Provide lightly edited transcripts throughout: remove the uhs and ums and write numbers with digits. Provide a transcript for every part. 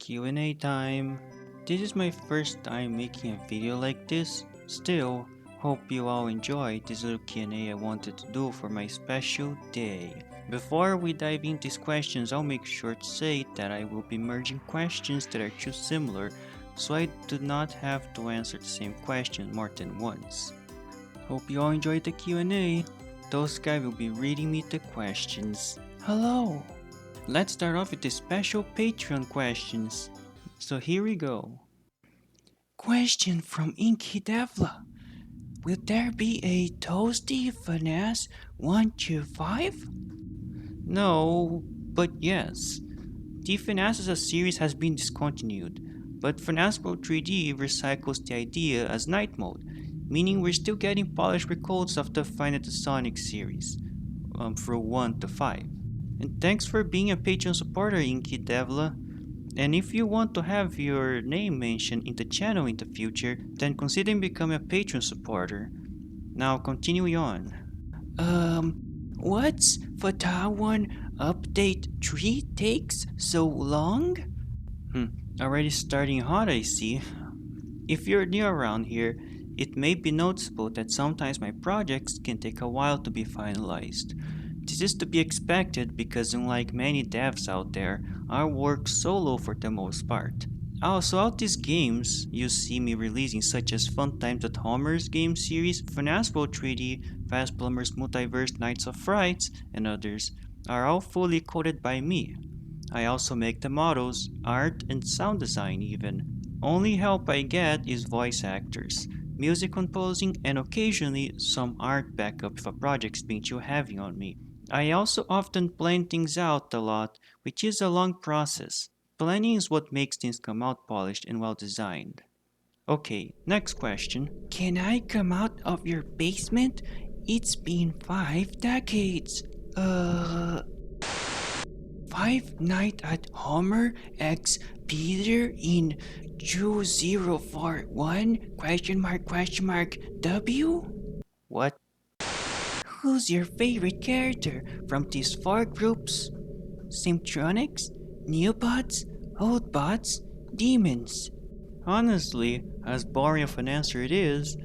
Q&A time. This is my first time making a video like this. Still, hope you all enjoy this little Q&A I wanted to do for my special day. Before we dive into these questions, I'll make sure to say that I will be merging questions that are too similar, so I do not have to answer the same question more than once. Hope you all enjoyed the Q&A. Those guys will be reading me the questions. Hello! Let's start off with the special Patreon questions. So here we go. Question from Inky Devla. Will there be a toasty FNAS 125? No, but yes. The FNAS as a series has been discontinued, but FNAS Pro 3D recycles the idea as night mode, meaning we're still getting polished recodes of the Sonic series, from 1 to 5. And thanks for being a Patreon supporter, Inky Devla. And if you want to have your name mentioned in the channel in the future, then consider becoming a Patreon supporter. Now continuing on. What's ftah 1 update 3 takes so long? Already starting hot, I see. If you're new around here, it may be noticeable that sometimes my projects can take a while to be finalized. This is to be expected because unlike many devs out there, I work solo for the most part. Also, out these games you see me releasing such as Fun Times at Homer's game series, FNAS World 3D, Fast Plumbers Multiverse Nights of Frights, and others, are all fully coded by me. I also make the models, art, and sound design even. Only help I get is voice actors, music composing, and occasionally some art backup if a project's being too heavy on me. I also often plan things out a lot, which is a long process. Planning is what makes things come out polished and well designed. Okay, next question. Can I come out of your basement? It's been 5 decades. Five Night at Homer X Peter in 2041 question mark W? What? Who's your favorite character from these 4 groups? Simtronics, Neobots, Oldbots, Demons? Honestly, as boring of an answer it is,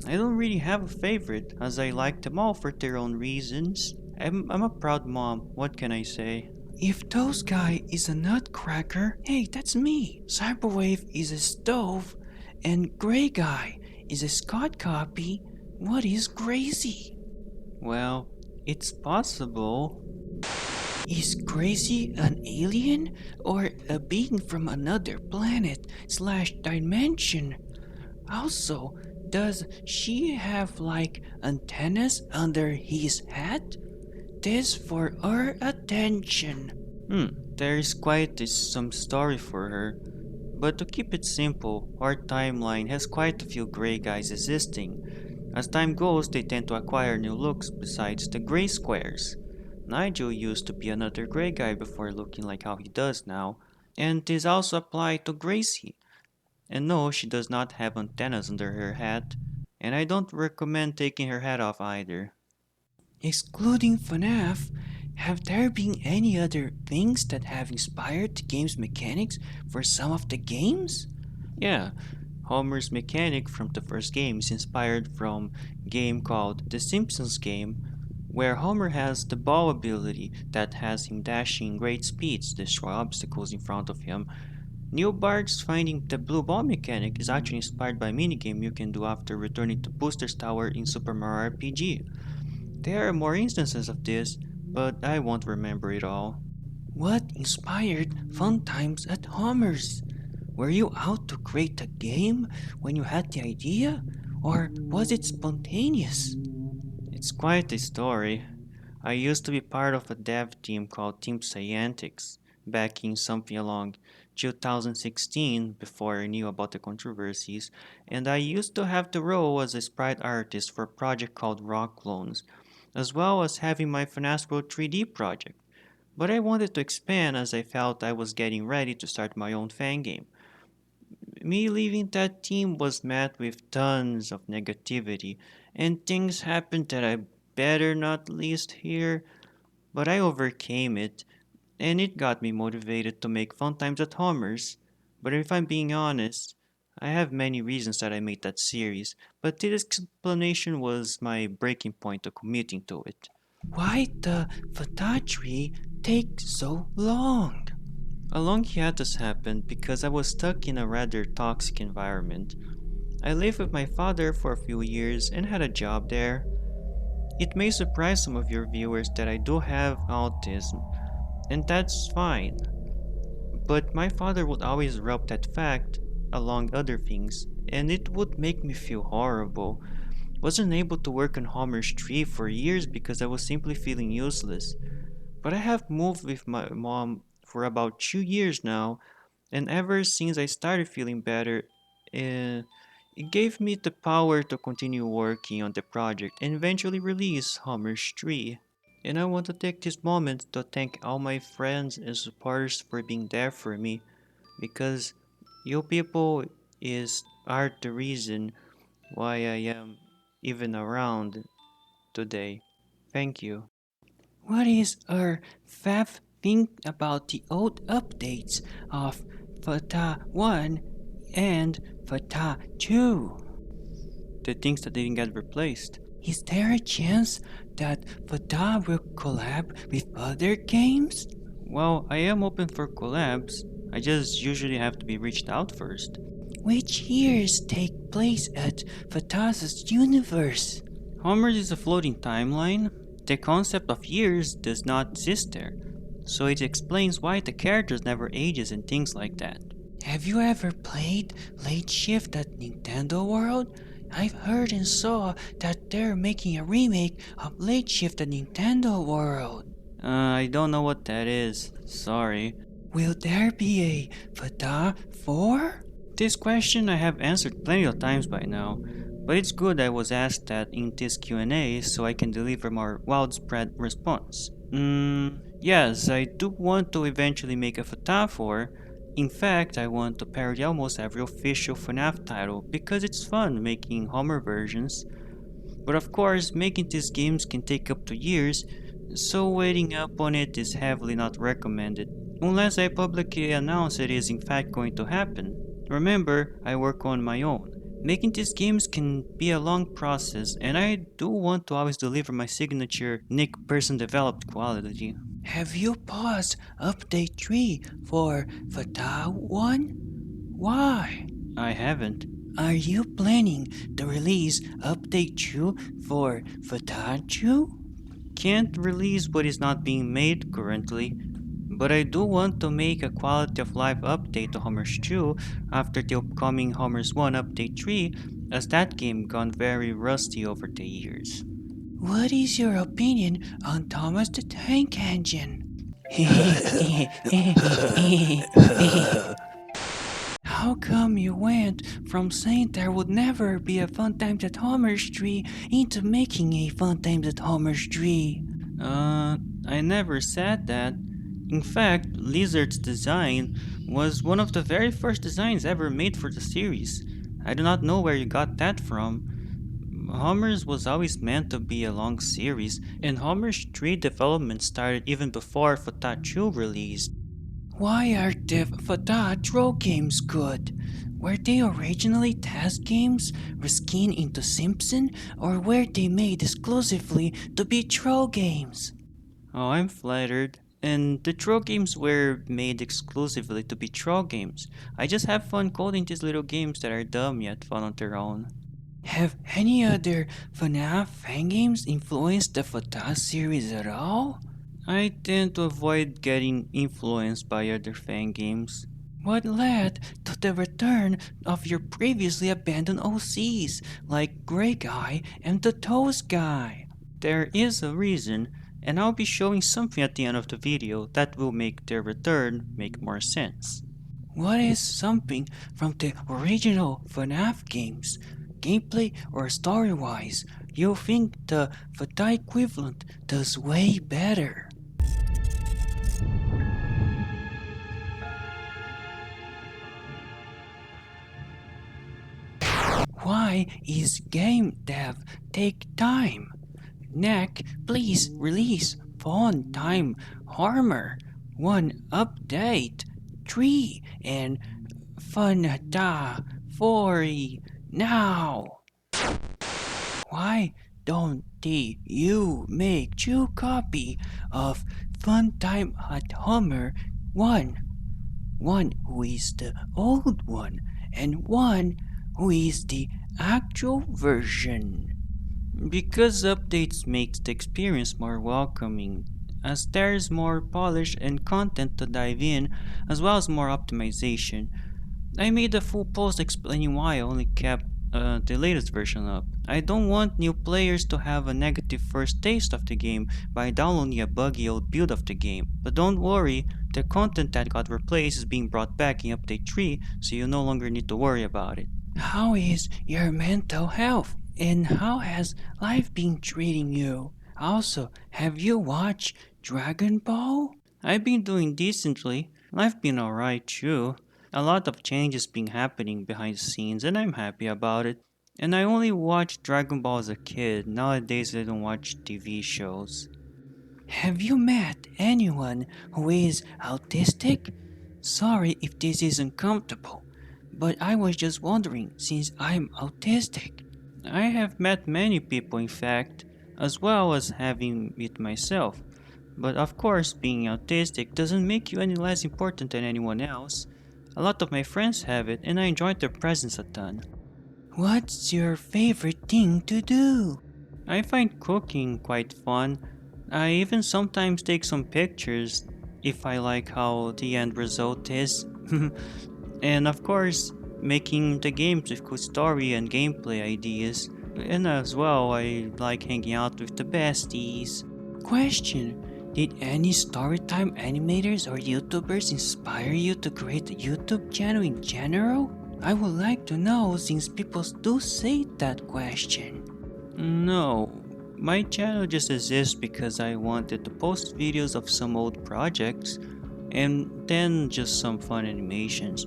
I don't really have a favorite as I like them all for their own reasons. I'm a proud mom, what can I say? If Toast Guy is a nutcracker, hey, that's me. Cyberwave is a stove, and Grey Guy is a Scott copy. What is Gracie? Well, it's possible. Is Gracie an alien or a being from another planet / dimension? Also, does she have like antennas under his hat? This for our attention. There is quite some story for her. But to keep it simple, our timeline has quite a few gray guys existing. As time goes, they tend to acquire new looks besides the gray squares. Nigel used to be another gray guy before looking like how he does now, and this also applied to Gracie. And no, she does not have antennas under her hat, and I don't recommend taking her hat off either. Excluding FNAF, have there been any other things that have inspired the game's mechanics for some of the games? Yeah, Homer's mechanic from the first game is inspired from a game called The Simpsons Game, where Homer has the ball ability that has him dashing great speeds to destroy obstacles in front of him. Neobart's finding the blue ball mechanic is actually inspired by a minigame you can do after returning to Booster's Tower in Super Mario RPG. There are more instances of this, but I won't remember it all. What inspired Fun Times at Homer's? Were you out to create a game when you had the idea, or was it spontaneous? It's quite a story. I used to be part of a dev team called Team Scientics, back in something along 2016 before I knew about the controversies, and I used to have the role as a sprite artist for a project called Rock Clones, as well as having my FNAS World 3D project. But I wanted to expand as I felt I was getting ready to start my own fan game. Me leaving that team was met with tons of negativity, and things happened that I better not list here, but I overcame it, and it got me motivated to make Fun Times at Homer's. But if I'm being honest, I have many reasons that I made that series, but this explanation was my breaking point to committing to it. Why the ftah tree take so long? A long hiatus happened because I was stuck in a rather toxic environment. I lived with my father for a few years and had a job there. It may surprise some of your viewers that I do have autism, and that's fine. But my father would always rub that fact, along other things, and it would make me feel horrible. Wasn't able to work on Homer's tree for years because I was simply feeling useless. But I have moved with my mom for about 2 years now, and ever since I started feeling better, it gave me the power to continue working on the project and eventually release Homer's tree. And I want to take this moment to thank all my friends and supporters for being there for me because you people are the reason why I am even around today. Thank you. What is our Fav think about the old updates of ftah 1 and ftah 2? The things that didn't get replaced. Is there a chance that ftah will collab with other games? Well, I am open for collabs. I just usually have to be reached out first. Which years take place at ftah's universe? Homer's is a floating timeline. The concept of years does not exist there, so it explains why the characters never ages and things like that. Have you ever played Late Shift at Nintendo World? I've heard and saw that they're making a remake of Late Shift at Nintendo World. I don't know what that is. Sorry. Will there be a ftah 4? This question I have answered plenty of times by now, but it's good I was asked that in this QNA so I can deliver more widespread response. Yes, I do want to eventually make a ftah 4. In fact, I want to parody almost every official FNAF title because it's fun making Homer versions. But of course, making these games can take up to years, so waiting up on it is heavily not recommended, unless I publicly announce it is in fact going to happen. Remember, I work on my own. Making these games can be a long process, and I do want to always deliver my signature NickPerson developed quality. Have you paused Update 3 for ftah 1? Why? I haven't. Are you planning to release Update 2 for ftah 2? Can't release what is not being made currently, but I do want to make a quality of life update to Homer's 2 after the upcoming Homer's 1 Update 3, as that game gone very rusty over the years. What is your opinion on Thomas the Tank Engine? How come you went from saying there would never be a Fun Times at Homer's Tree into making a Fun Times at Homer's Tree? I never said that. In fact, Lizard's design was one of the very first designs ever made for the series. I do not know where you got that from. Homer's was always meant to be a long series, and Homer's tree development started even before ftah 2 released. Why are the ftah troll games good? Were they originally test games, reskinned into Simpson, or were they made exclusively to be troll games? Oh, I'm flattered. And the troll games were made exclusively to be troll games. I just have fun coding these little games that are dumb yet fun on their own. Have any other FNAF fan games influenced the ftah series at all? I tend to avoid getting influenced by other fan games. What led to the return of your previously abandoned OCs, like Grey Guy and the Toast Guy? There is a reason, and I'll be showing something at the end of the video that will make their return make more sense. What is something from the original FNAF games, gameplay or story-wise, you think the ftah equivalent does way better? Why is game dev take time? Neck, please release Fun Time Homer 1 update 3 and ftah 40 now. Why don't you make two copy of Funtime at Homer 1? One who is the old one and one who is the actual version. Because updates makes the experience more welcoming, as there's more polish and content to dive in, as well as more optimization. I made a full post explaining why I only kept the latest version up. I don't want new players to have a negative first taste of the game by downloading a buggy old build of the game. But don't worry, the content that got replaced is being brought back in Update 3, so you no longer need to worry about it. How is your mental health? And how has life been treating you? Also, have you watched Dragon Ball? I've been doing decently. Life been alright too. A lot of changes been happening behind the scenes and I'm happy about it. And I only watched Dragon Ball as a kid. Nowadays I don't watch TV shows. Have you met anyone who is autistic? Sorry if this is uncomfortable, but I was just wondering since I'm autistic. I have met many people, in fact, as well as having it myself. But of course, being autistic doesn't make you any less important than anyone else. A lot of my friends have it, and I enjoyed their presence a ton. What's your favorite thing to do? I find cooking quite fun. I even sometimes take some pictures if I like how the end result is. And of course, making the games with good story and gameplay ideas. And as well, I like hanging out with the besties. Question: did any storytime animators or YouTubers inspire you to create a YouTube channel in general? I would like to know since people do say that question. No, my channel just exists because I wanted to post videos of some old projects and then just some fun animations.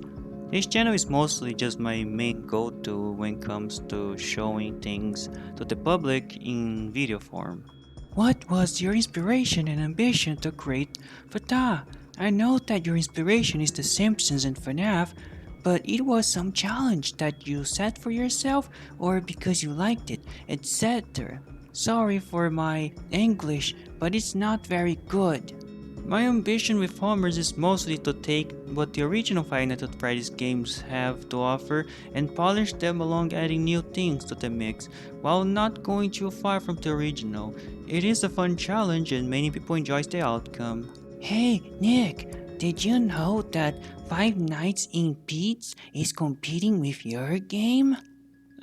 This channel is mostly just my main go-to when it comes to showing things to the public in video form. What was your inspiration and ambition to create ftah? I know that your inspiration is The Simpsons and FNAF, but it was some challenge that you set for yourself or because you liked it, etc. Sorry for my English, but it's not very good. My ambition with Homers is mostly to take what the original Five Nights at Freddy's games have to offer and polish them along adding new things to the mix, while not going too far from the original. It is a fun challenge and many people enjoy the outcome. Hey, Nick, did you know that Five Nights in Pete's is competing with your game?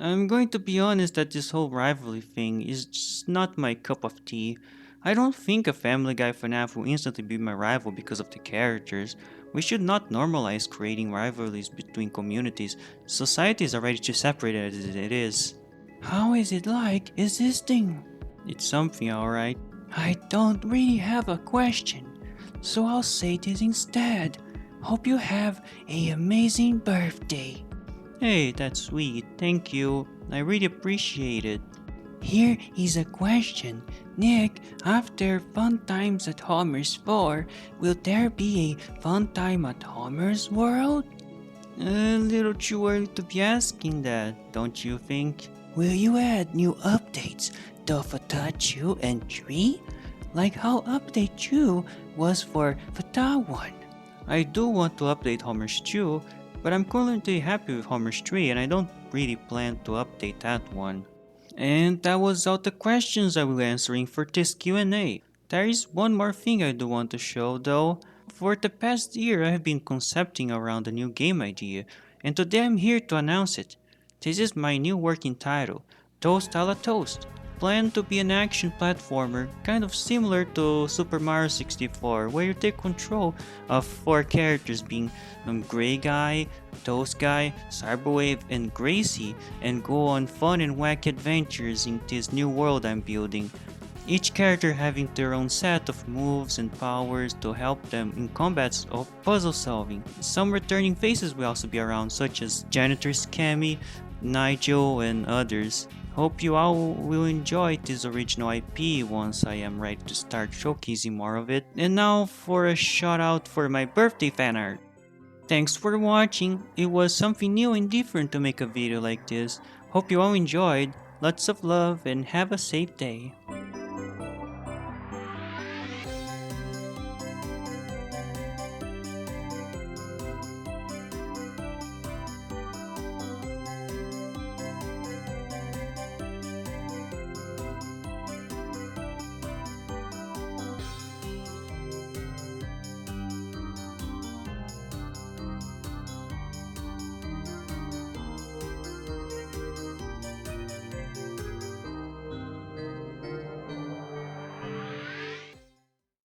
I'm going to be honest that this whole rivalry thing is just not my cup of tea. I don't think a Family Guy FNAF will instantly be my rival because of the characters. We should not normalize creating rivalries between communities. Society is already too separated as it is. How is it like existing? It's something, alright. I don't really have a question, so I'll say this instead. Hope you have an amazing birthday. Hey, that's sweet. Thank you. I really appreciate it. Here is a question. Nick, after Fun Times at Homer's 4, will there be a Fun Time at Homer's World? A little too early to be asking that, don't you think? Will you add new updates to ftah 2 and 3? Like how Update 2 was for ftah 1? I do want to update Homer's 2, but I'm currently happy with Homer's 3 and I don't really plan to update that one. And that was all the questions I will be answering for this Q&A. There is one more thing I do want to show though. For the past year I have been concepting around a new game idea, and today I'm here to announce it. This is my new working title, Toast a la Toast. Planned to be an action platformer, kind of similar to Super Mario 64, where you take control of 4 characters being Grey Guy, Toast Guy, Cyberwave, and Gracie, and go on fun and wacky adventures in this new world I'm building. Each character having their own set of moves and powers to help them in combats or puzzle solving. Some returning faces will also be around, such as Janitor Scammy, Nigel, and others. Hope you all will enjoy this original IP once I am ready to start showcasing more of it. And now for a shout out for my birthday fan art. Thanks for watching. It was something new and different to make a video like this. Hope you all enjoyed. Lots of love and have a safe day.